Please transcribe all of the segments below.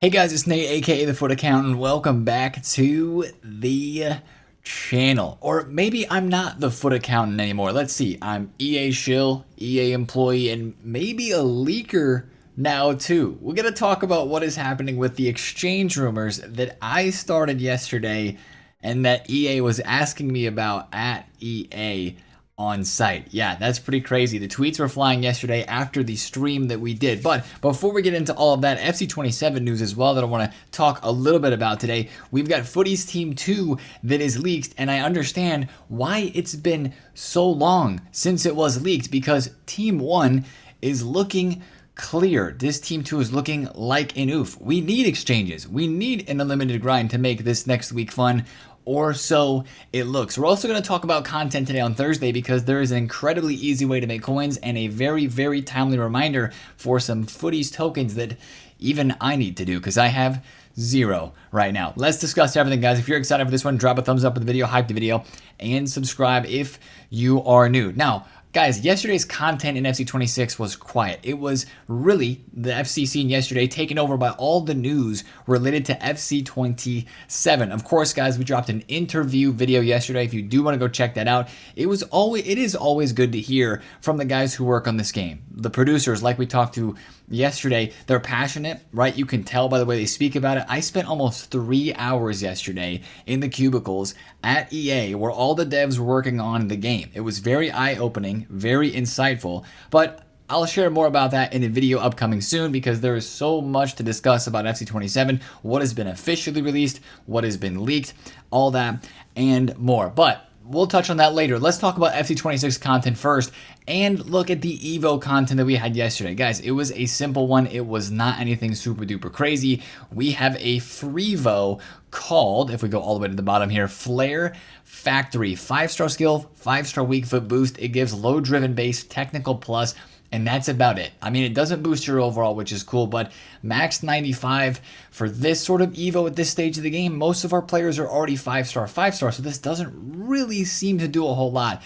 Hey guys, it's Nate, aka TheFutAccountant. Welcome back to the channel. Or maybe I'm not the TheFutAccountant anymore. Let's see. I'm EA shill, EA employee, and maybe a leaker now too. We're going to talk about what is happening with the exchange rumors that I started yesterday and that EA was asking me about at EA on site. Yeah, that's pretty crazy. The tweets were flying yesterday after the stream that we did. But before we get into all of that, FC27 news as well that I want to talk a little bit about today. We've got Footies Team 2 that is leaked, and I understand why it's been so long since it was leaked, because Team 1 is looking clear. This Team 2 is looking like an oof. We need exchanges. We need an unlimited grind to make this next week fun, or so it looks. We're also going to talk about content today on Thursday because there is an incredibly easy way to make coins and a very, very timely reminder for some Footies tokens that even I need to do because I have zero right now. Let's discuss everything, guys. If you're excited for this one, drop a thumbs up with the video, hype the video, and subscribe if you are new. Now, guys, yesterday's content in FC26 was quiet. It was really the FC scene yesterday taken over by all the news related to FC27. Of course, guys, we dropped an interview video yesterday. If you do want to go check that out, it is always good to hear from the guys who work on this game. The producers, like we talked to yesterday, they're passionate, right? You can tell by the way they speak about it. I spent almost 3 hours yesterday in the cubicles at EA where all the devs were working on the game. It was very eye-opening, very insightful, but I'll share more about that in a video upcoming soon because there is so much to discuss about FC27, what has been officially released, what has been leaked, all that and more. But we'll touch on that later. Let's talk about FC26 content first and look at the Evo content that we had yesterday. Guys, it was a simple one. It was not anything super duper crazy. We have a Freevo called, if we go all the way to the bottom here, Flare Factory. 5-star skill, 5-star weak foot boost. It gives low driven base, technical plus, and that's about it. I mean, it doesn't boost your overall, which is cool, but max 95 for this sort of Evo at this stage of the game. Most of our players are already 5-star, 5-star, so this doesn't really seem to do a whole lot,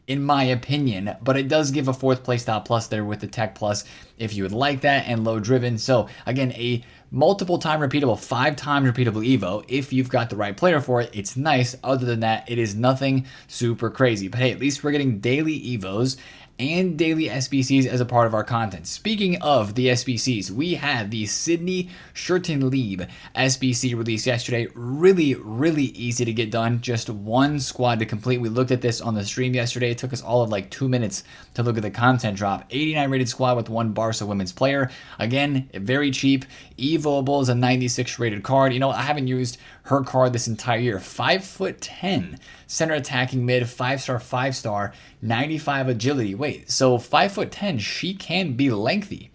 in my opinion, but it does give a 4th playstyle plus there with the tech plus if you would like that, and low driven. So again, a multiple time repeatable, 5 times repeatable Evo. If you've got the right player for it, it's nice. Other than that, it is nothing super crazy, but hey, at least we're getting daily Evos and daily SBCs as a part of our content. Speaking of the SBCs, we had the Sydney Shirton-Lieb SBC released yesterday. Really, really easy to get done. Just one squad to complete. We looked at this on the stream yesterday. It took us all of like 2 minutes to look at the content drop. 89 rated squad with 1 Barca women's player. Again, very cheap. Evoable is a 96 rated card. You know, I haven't used her card this entire year. 5'10", center attacking mid, 5-star, 5-star, 95 agility. Wait, so 5'10", she can be lengthy.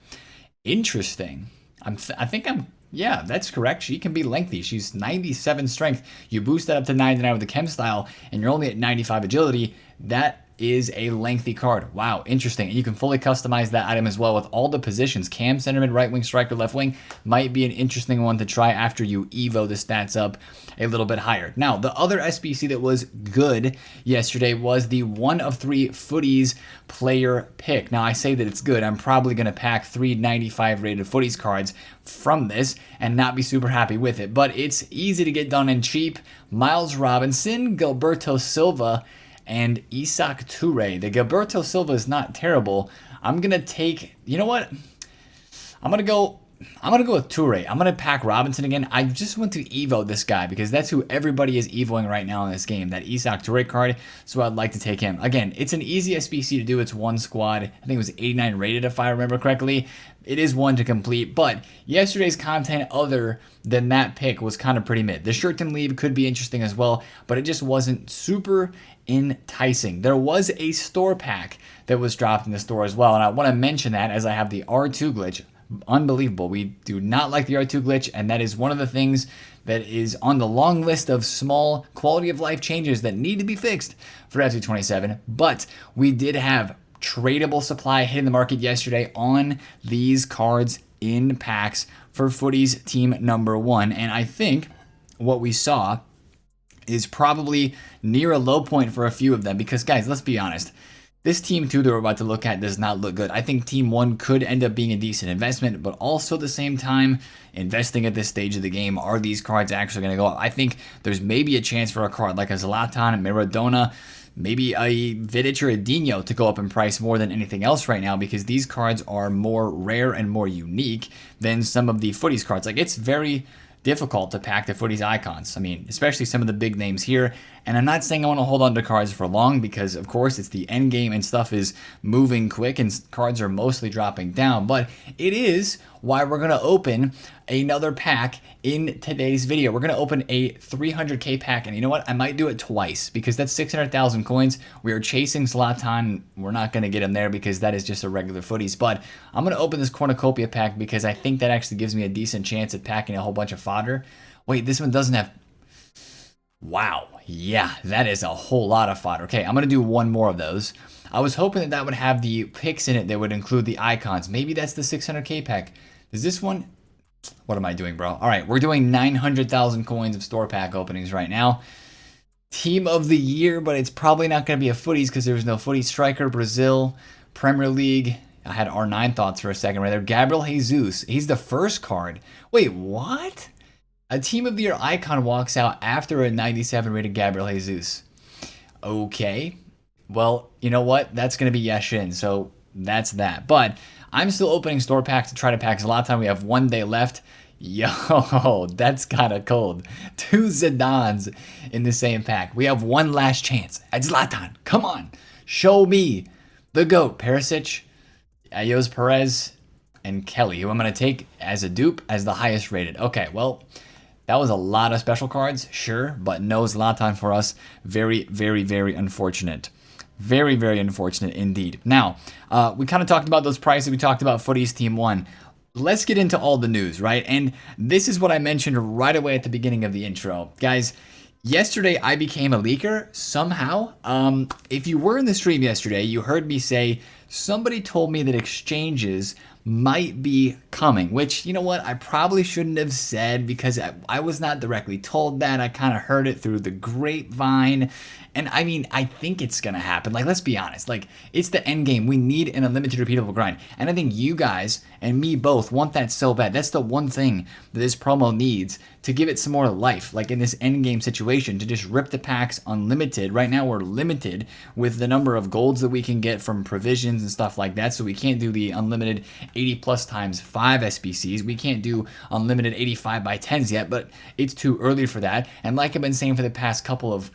Interesting. Yeah, that's correct. She can be lengthy. She's 97 strength. You boost that up to 99 with the chem style, and you're only at 95 agility. That is a lengthy card. Wow, interesting. And you can fully customize that item as well with all the positions. Cam, center mid, right wing, striker, left wing might be an interesting one to try after you Evo the stats up a little bit higher. Now, the other SBC that was good yesterday was the 1 of 3 Footies player pick. Now, I say that it's good. I'm probably going to pack 3 95 rated Footies cards from this and not be super happy with it. But it's easy to get done and cheap. Miles Robinson, Gilberto Silva, and Isaac Toure. The Gilberto Silva is not terrible. I'm gonna take, you know what? I'm gonna go with Toure. I'm gonna pack Robinson again. I just want to Evo this guy because that's who everybody is Evoing right now in this game, that Isaac Toure card. So I'd like to take him. Again, it's an easy SBC to do. It's 1 squad. I think it was 89 rated if I remember correctly. It is 1 to complete, but yesterday's content other than that pick was kind of pretty mid. The Shirton-Lieb could be interesting as well, but it just wasn't super enticing. There was a store pack that was dropped in the store as well, and I want to mention that as I have the R2 glitch. Unbelievable. We do not like the R2 glitch, and that is one of the things that is on the long list of small quality of life changes that need to be fixed for FC27, but we did have tradable supply hitting the market yesterday on these cards in packs for Footies team number 1, and I think what we saw is probably near a low point for a few of them because, guys, let's be honest. This team 2 that we're about to look at does not look good. I think team 1 could end up being a decent investment, but also at the same time, investing at this stage of the game, are these cards actually going to go up? I think there's maybe a chance for a card like a Zlatan, Maradona, maybe a Vidic or a Dino to go up in price more than anything else right now, because these cards are more rare and more unique than some of the Footies cards. Like, it's very difficult to pack the Footies icons. I mean, especially some of the big names here. And I'm not saying I want to hold on to cards for long, because of course it's the end game and stuff is moving quick and cards are mostly dropping down. But it is why we're going to open another pack in today's video. We're going to open a 300k pack, and you know what? I might do it twice, because that's 600,000 coins. We are chasing Zlatan. We're not going to get him there because that is just a regular Footies. But I'm going to open this cornucopia pack because I think that actually gives me a decent chance at packing a whole bunch of fodder. Wait, this one doesn't have... Wow. Yeah, that is a whole lot of fodder. Okay, I'm going to do one more of those. I was hoping that that would have the picks in it that would include the icons. Maybe that's the 600k pack. Is this one... What am I doing, bro? All right, we're doing 900,000 coins of store pack openings right now. Team of the year, but it's probably not going to be a Footies because there's no Footies striker. Brazil, Premier League. I had R9 thoughts for a second right there. Gabriel Jesus. He's the first card. Wait, what? A team of the year icon walks out after a 97 rated Gabriel Jesus. Okay. Well, you know what? That's going to be Yashin, so that's that. But I'm still opening store packs to try to pack Zlatan. We have 1 day left. Yo, that's kind of cold. 2 Zidans in the same pack. We have one last chance at Zlatan. Come on. Show me the GOAT. Perisic, Ayos Perez, and Kelly, who I'm going to take as a dupe as the highest rated. Okay, well, that was a lot of special cards, sure, but no Zlatan for us. Very, very, very unfortunate. Very, very unfortunate indeed. Now, we kind of talked about those prices. We talked about Footies Team 1. Let's get into all the news, right? And this is what I mentioned right away at the beginning of the intro. Guys, yesterday I became a leaker somehow. If you were in the stream yesterday, you heard me say somebody told me that exchanges might be coming, which, you know what, I probably shouldn't have said, because I was not directly told that. I kind of heard it through the grapevine. And I mean, I think it's going to happen. Like, let's be honest. Like, it's the end game. We need an unlimited repeatable grind. And I think you guys and me both want that so bad. That's the one thing that this promo needs to give it some more life. Like in this end game situation, to just rip the packs unlimited. Right now, we're limited with the number of golds that we can get from provisions and stuff like that. So we can't do the unlimited 80 plus times 5 SBCs. We can't do unlimited 85 by 10s yet, but it's too early for that. And like I've been saying for the past couple of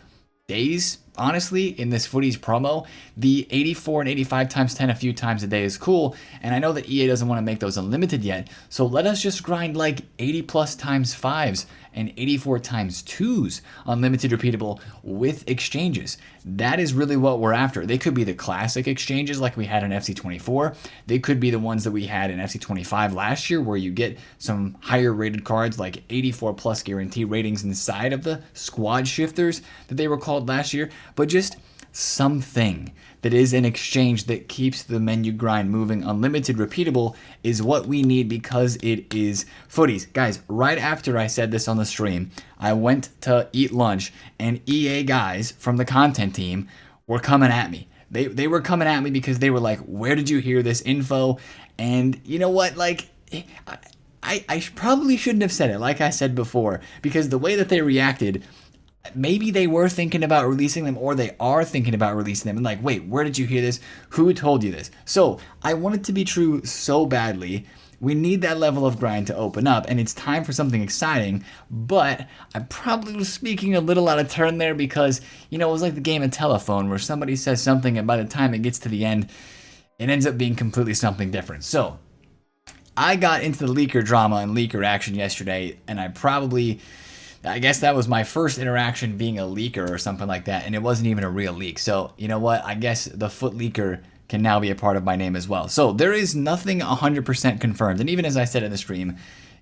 days, honestly, in this Footies promo, the 84 and 85 times 10 a few times a day is cool, and I know that EA doesn't want to make those unlimited yet, so let us just grind like 80 plus times 5s and 84 times 2s unlimited repeatable with exchanges. That is really what we're after. They could be the classic exchanges like we had in FC24. They could be the ones that we had in FC25 last year, where you get some higher rated cards like 84 plus guarantee ratings inside of the squad shifters that they were called last year. But just something that is an exchange that keeps the menu grind moving unlimited repeatable is what we need, because it is Footies. Guys, right after I said this on the stream, I went to eat lunch, and EA guys from the content team were coming at me. They were coming at me because they were like, where did you hear this info? And you know what, like, I probably shouldn't have said it like I said before, because the way that they reacted, maybe they were thinking about releasing them, or they are thinking about releasing them, and like, wait, where did you hear this? Who told you this? So I want it to be true so badly. We need that level of grind to open up, and it's time for something exciting. But I probably was speaking a little out of turn there, because, you know, it was like the game of telephone where somebody says something and by the time it gets to the end, it ends up being completely something different. So I got into the leaker drama and leaker action yesterday, and I guess that was my first interaction being a leaker or something like that, and it wasn't even a real leak. So, you know what? I guess the Foot Leaker can now be a part of my name as well. So, there is nothing 100% confirmed. And even as I said in the stream,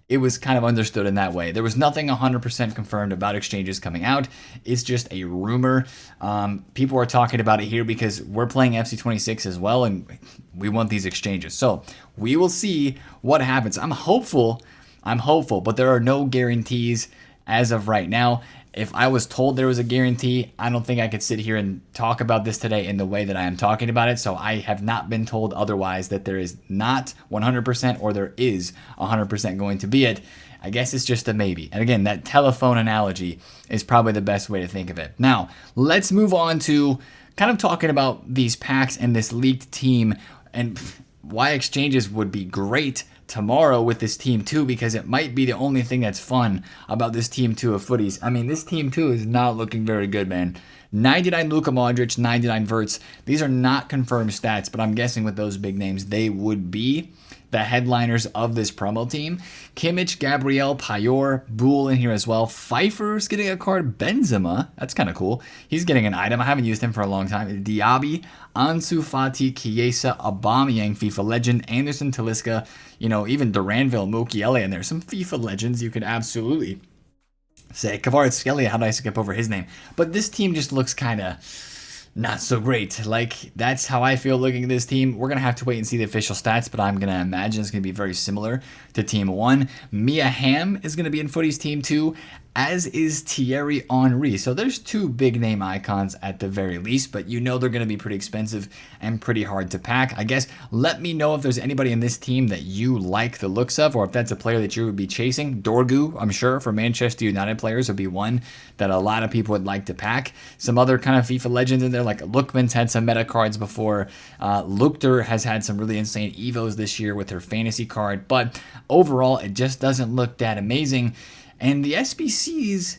it was kind of understood in that way. There was nothing 100% confirmed about exchanges coming out. It's just a rumor. People are talking about it here because we're playing FC26 as well, and we want these exchanges. So, we will see what happens. I'm hopeful, but there are no guarantees. as of right now. If I was told there was a guarantee, I don't think I could sit here and talk about this today in the way that I am talking about it. So I have not been told otherwise, that there is not 100% or there is 100% going to be it. I guess it's just a maybe. And again, that telephone analogy is probably the best way to think of it. Now, let's move on to kind of talking about these packs and this leaked team, and why exchanges would be great tomorrow with this team 2, because it might be the only thing that's fun about this team 2 of Footies. I mean, this team 2 is not looking very good, man. 99 Luka Modric, 99 Verts. These are not confirmed stats, but I'm guessing with those big names, they would be the headliners of this promo team. Kimmich, Gabriel, Payeur, Boole in here as well. Pfeiffer's getting a card. Benzema, that's kind of cool. He's getting an item. I haven't used him for a long time. Diaby, Ansu Fati, Chiesa, Aubameyang, FIFA legend, Anderson, Talisca, even Duranville, Mukiele, and there's some FIFA legends you could absolutely say. Kvaratskhelia, how did I skip over his name? But this team just looks kind of not so great. Like, that's how I feel looking at this team. We're going to have to wait and see the official stats, but I'm going to imagine it's going to be very similar to Team 1. Mia Hamm is going to be in Footies Team 2, as is Thierry Henry. So there's 2 big name icons at the very least, but they're going to be pretty expensive and pretty hard to pack. I guess let me know if there's anybody in this team that you like the looks of, or if that's a player that you would be chasing. Dorgu, I'm sure, for Manchester United players would be one that a lot of people would like to pack. Some other kind of FIFA legends in there, like Lookman's had some meta cards before. Luchter has had some really insane evos this year with her fantasy card, but overall, it just doesn't look that amazing. And the SBCs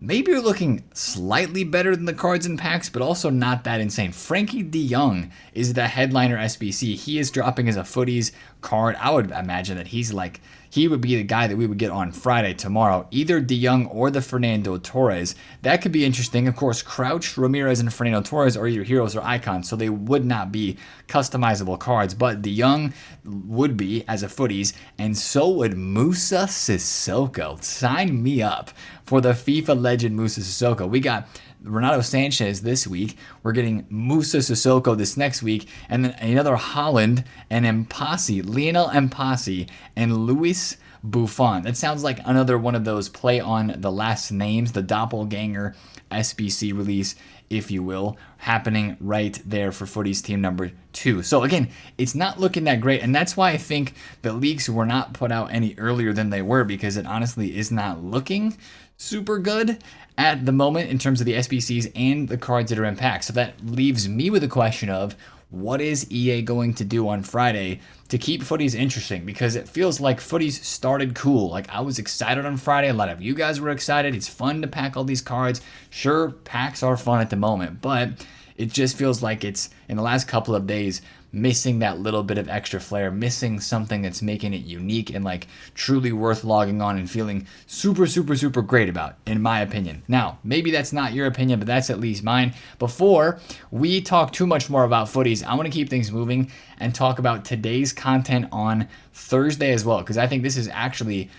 maybe are looking slightly better than the cards and packs, but also not that insane. Frankie de Jong is the headliner SBC. He is dropping as a Footies card. I would imagine that he would be the guy that we would get on Friday tomorrow, either de Jong or the Fernando Torres. That could be interesting. Of course, Crouch, Ramirez, and Fernando Torres are either heroes or icons, so they would not be customizable cards, but de Jong would be as a Footies, and so would Musa Sissoko. Sign me up for the FIFA legend Musa Sissoko. We got Renato Sanchez this week. We're getting Musa Sissoko this next week, and then another Holland and Lionel Mpasi, and Luis Buffon. That sounds like another one of those play on the last names, the doppelganger SBC release, if you will, happening right there for Footies team number 2. So again, it's not looking that great, and that's why I think the leaks were not put out any earlier than they were, because it honestly is not looking super good at the moment in terms of the SBCs and the cards that are in packs. So that leaves me with a question of, what is EA going to do on Friday to keep Footies interesting? Because it feels like Footies started cool. Like, I was excited on Friday. A lot of you guys were excited. It's fun to pack all these cards. Sure, packs are fun at the moment, but it just feels like it's, in the last couple of days, missing that little bit of extra flair, missing something that's making it unique and like truly worth logging on and feeling super, super, super great about, in my opinion. Now, maybe that's not your opinion, but that's at least mine. Before we talk too much more about Footies, I want to keep things moving and talk about today's content on Thursday as well, because I think this is actually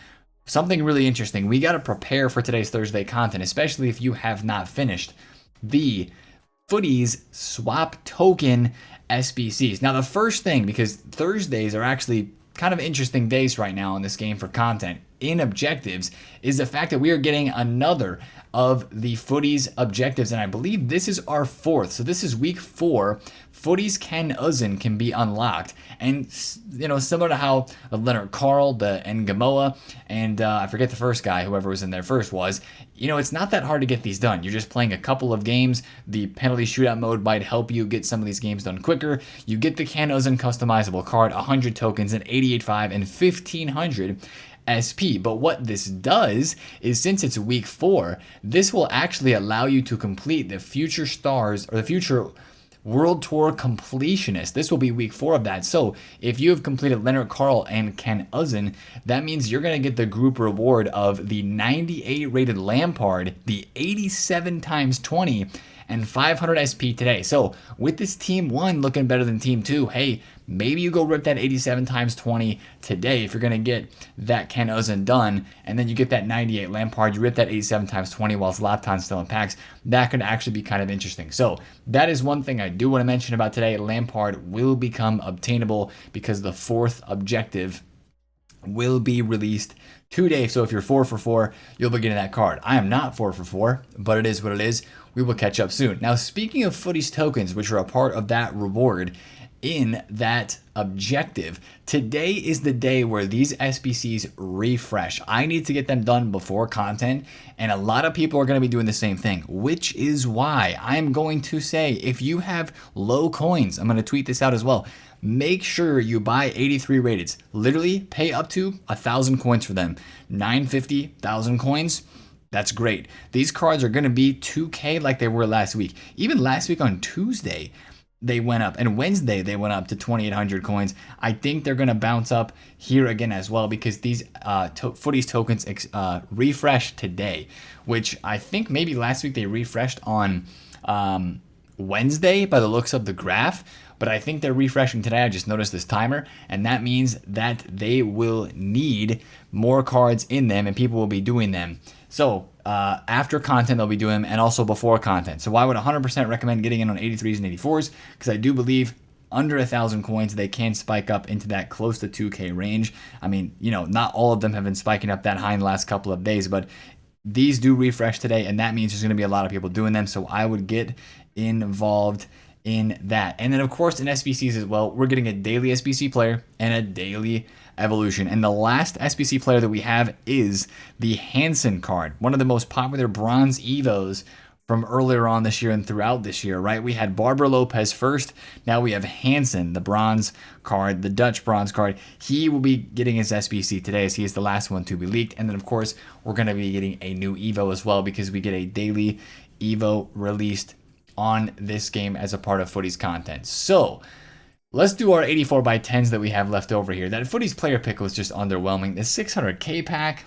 something really interesting. We got to prepare for today's Thursday content, especially if you have not finished the Footies swap token SBCs. Now, the first thing, because Thursdays are actually kind of interesting days right now in this game for content in objectives, is the fact that we are getting another of the Footies objectives, and I believe this is our 4th. So this is week 4. Footies Ken Uzin can be unlocked, and similar to how Leonard Carl, the Ngamoa, and I forget the first guy, whoever was in there first was. It's not that hard to get these done. You're just playing a couple of games. The penalty shootout mode might help you get some of these games done quicker. You get the Ken Uzin customizable card, 100 tokens, and 88.5 and 1500 SP. But what this does is, since it's week 4, this will actually allow you to complete the future stars, or the future World Tour completionist. This will be week 4 of that. So if you have completed Leonard Carl and Ken Uzin, that means you're going to get the group reward of the 98 rated Lampard, the 87 times 20, and 500 SP today. So with this team 1 looking better than team 2, hey, maybe you go rip that 87 times 20 today if you're going to get that Ken Uzin done, and then you get that 98 Lampard, you rip that 87 times 20 while Zlatan's still in packs. That could actually be kind of interesting. So that is one thing I do want to mention about today. Lampard will become obtainable because the 4th objective will be released 2 days. So if you're 4 for 4, you'll be getting that card. I am not 4 for 4, but it is what it is. We will catch up soon. Now, speaking of Footies tokens, which are a part of that reward in that objective, today is the day where these SBCs refresh. I need to get them done before content, and a lot of people are going to be doing the same thing, which is why I'm going to say, if you have low coins, I'm going to tweet this out as well, make sure you buy 83 rated. Literally pay up to 1,000 coins for them. 950, 1,000 coins. That's great. These cards are going to be 2K like they were last week. Even last week on Tuesday, they went up, and Wednesday they went up to 2,800 coins. I think they're going to bounce up here again as well, because these Footies tokens refreshed today, which I think maybe last week they refreshed on Wednesday by the looks of the graph. But I think they're refreshing today. I just noticed this timer, and that means that they will need more cards in them, and people will be doing them. So after content, they'll be doing them, and also before content. So I would 100% recommend getting in on 83s and 84s, because I do believe under 1,000 coins, they can spike up into that close to 2K range. I mean, you know, not all of them have been spiking up that high in the last couple of days, but these do refresh today, and that means there's going to be a lot of people doing them. So I would get involved in that. And then of course in SBCs as well, we're getting a daily SBC player and a daily evolution. And the last SBC player that we have is the Hansen card, one of the most popular bronze Evos from earlier on this year and throughout this year, right? We had Barbara Lopez first. Now we have Hansen, the bronze card, the Dutch bronze card. He will be getting his SBC today, as he is the last one to be leaked. And then of course, we're going to be getting a new Evo as well, because we get a daily Evo released on this game as a part of Footies content. So let's do our 84 by 10s that we have left over here. That Footies player pick was just underwhelming. The 600k pack,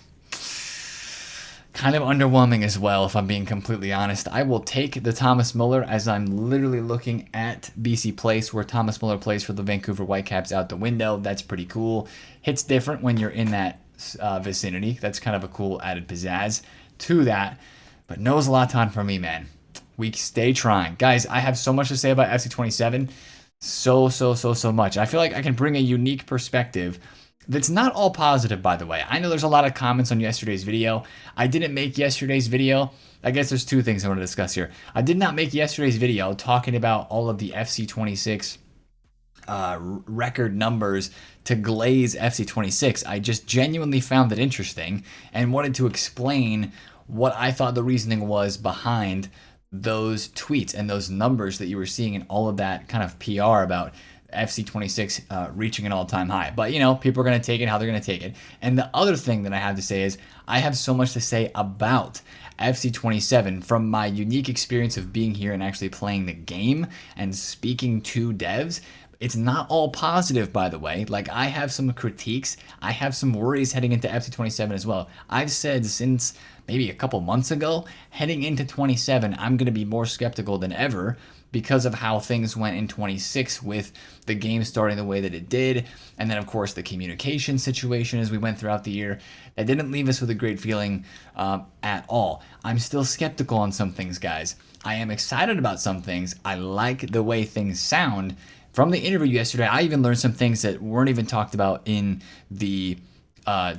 kind of underwhelming as well, if I'm being completely honest. I will take the Thomas Muller, as I'm literally looking at BC Place, where Thomas Muller plays for the Vancouver Whitecaps, out the window. That's pretty cool. Hits different when you're in that vicinity. That's kind of a cool added pizzazz to that. But no Zlatan for me, man. We stay trying. Guys, I have so much to say about FC27. So much. I feel like I can bring a unique perspective that's not all positive, by the way. I know there's a lot of comments on yesterday's video. I didn't make yesterday's video. I guess there's two things I want to discuss here. I did not make yesterday's video talking about all of the FC26 record numbers to glaze FC26. I just genuinely found it interesting and wanted to explain what I thought the reasoning was behind those tweets and those numbers that you were seeing in all of that kind of PR about FC26 reaching an all-time high. But, you know, people are going to take it how they're going to take it. And the other thing that I have to say is I have so much to say about FC27 from my unique experience of being here and actually playing the game and speaking to devs. It's not all positive, by the way. Like, I have some critiques. I have some worries heading into FC27 as well. I've said since maybe a couple months ago, heading into 27, I'm going to be more skeptical than ever because of how things went in 26 with the game starting the way that it did. And then, of course, the communication situation as we went throughout the year. That didn't leave us with a great feeling at all. I'm still skeptical on some things, guys. I am excited about some things. I like the way things sound. From the interview yesterday, I even learned some things that weren't even talked about in the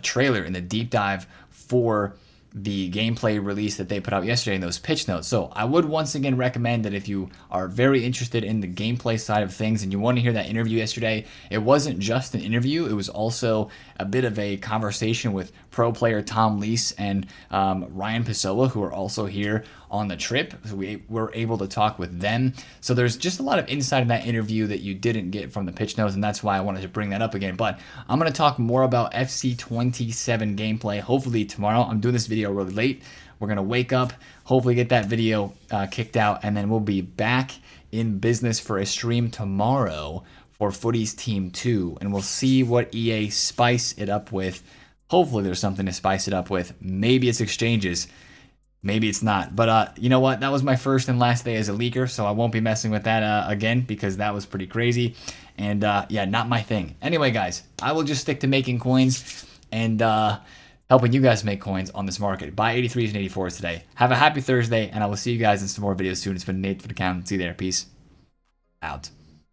trailer, in the deep dive for the gameplay release that they put out yesterday in those pitch notes. So I would once again recommend that if you are very interested in the gameplay side of things and you want to hear that interview yesterday, it wasn't just an interview, it was also a bit of a conversation with pro player Tom Leese and Ryan Pessoa, who are also here on the trip. So we were able to talk with them. So there's just a lot of insight in that interview that you didn't get from the pitch notes, and that's why I wanted to bring that up again. But I'm going to talk more about FC27 gameplay hopefully tomorrow. I'm doing this video really late. We're going to wake up, hopefully get that video kicked out, and then we'll be back in business for a stream tomorrow for Footies Team 2, and we'll see what EA spice it up with. Hopefully there's something to spice it up with. Maybe it's exchanges. Maybe it's not. But you know what? That was my first and last day as a leaker, so I won't be messing with that again because that was pretty crazy. And yeah, not my thing. Anyway, guys, I will just stick to making coins and helping you guys make coins on this market. Buy 83s and 84s today. Have a happy Thursday, and I will see you guys in some more videos soon. It's been Nate for the Accountant. See you there. Peace out.